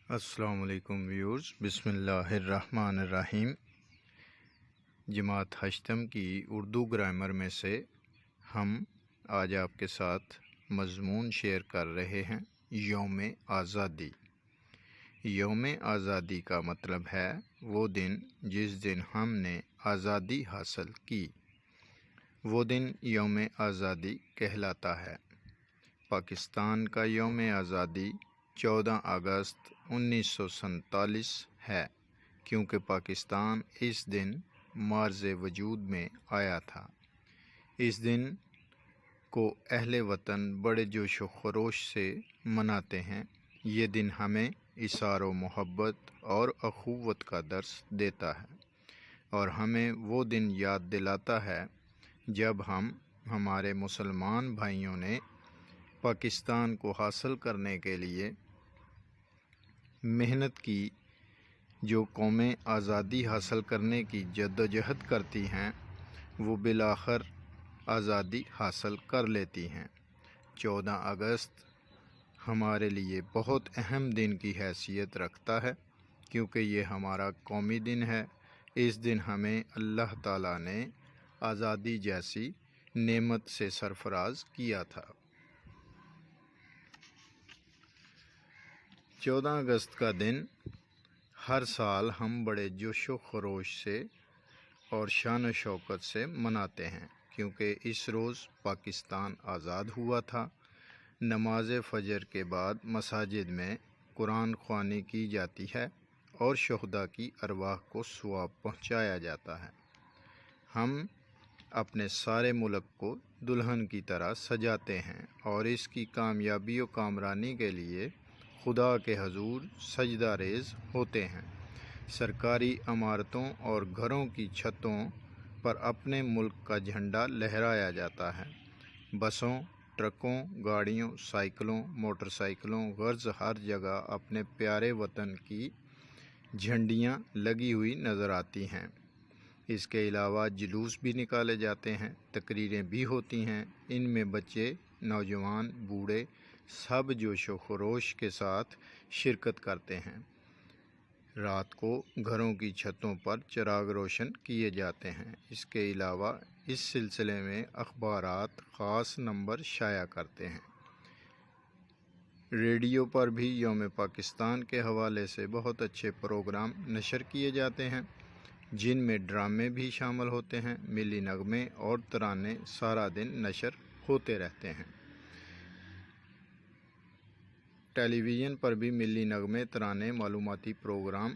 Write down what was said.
السلام علیکم ویورز، بسم اللہ الرحمن الرحیم۔ جماعت ہشتم کی اردو گرامر میں سے ہم آج آپ کے ساتھ مضمون شیئر کر رہے ہیں یوم آزادی۔ یوم آزادی کا مطلب ہے وہ دن جس دن ہم نے آزادی حاصل کی، وہ دن یوم آزادی کہلاتا ہے۔ پاکستان کا یوم آزادی 14 اگست 1947 ہے، کیونکہ پاکستان اس دن معرض وجود میں آیا تھا۔ اس دن کو اہل وطن بڑے جوش و خروش سے مناتے ہیں۔ یہ دن ہمیں اثار و محبت اور اخوت کا درس دیتا ہے اور ہمیں وہ دن یاد دلاتا ہے جب ہمارے مسلمان بھائیوں نے پاکستان کو حاصل کرنے کے لیے محنت کی۔ جو قومیں آزادی حاصل کرنے کی جدوجہد کرتی ہیں وہ بالآخر آزادی حاصل کر لیتی ہیں۔ 14 اگست ہمارے لیے بہت اہم دن کی حیثیت رکھتا ہے، کیونکہ یہ ہمارا قومی دن ہے۔ اس دن ہمیں اللہ تعالیٰ نے آزادی جیسی نعمت سے سرفراز کیا تھا۔ 14 اگست کا دن ہر سال ہم بڑے جوش و خروش سے اور شان و شوکت سے مناتے ہیں، کیونکہ اس روز پاکستان آزاد ہوا تھا۔ نماز فجر کے بعد مساجد میں قرآن خوانی کی جاتی ہے اور شہداء کی ارواح کو ثواب پہنچایا جاتا ہے۔ ہم اپنے سارے ملک کو دلہن کی طرح سجاتے ہیں اور اس کی کامیابی و کامرانی کے لیے خدا کے حضور سجدہ ریز ہوتے ہیں۔ سرکاری عمارتوں اور گھروں کی چھتوں پر اپنے ملک کا جھنڈا لہرایا جاتا ہے۔ بسوں، ٹرکوں، گاڑیوں، سائیکلوں، موٹر سائیکلوں غرض ہر جگہ اپنے پیارے وطن کی جھنڈیاں لگی ہوئی نظر آتی ہیں۔ اس کے علاوہ جلوس بھی نکالے جاتے ہیں، تقریریں بھی ہوتی ہیں۔ ان میں بچے، نوجوان، بوڑھے سب جوش و خروش کے ساتھ شرکت کرتے ہیں۔ رات کو گھروں کی چھتوں پر چراغ روشن کیے جاتے ہیں۔ اس کے علاوہ اس سلسلے میں اخبارات خاص نمبر شائع کرتے ہیں۔ ریڈیو پر بھی یوم پاکستان کے حوالے سے بہت اچھے پروگرام نشر کیے جاتے ہیں، جن میں ڈرامے بھی شامل ہوتے ہیں۔ ملی نغمے اور ترانے سارا دن نشر ہوتے رہتے ہیں۔ ٹیلی ویژن پر بھی ملی نغمے، ترانے، معلوماتی پروگرام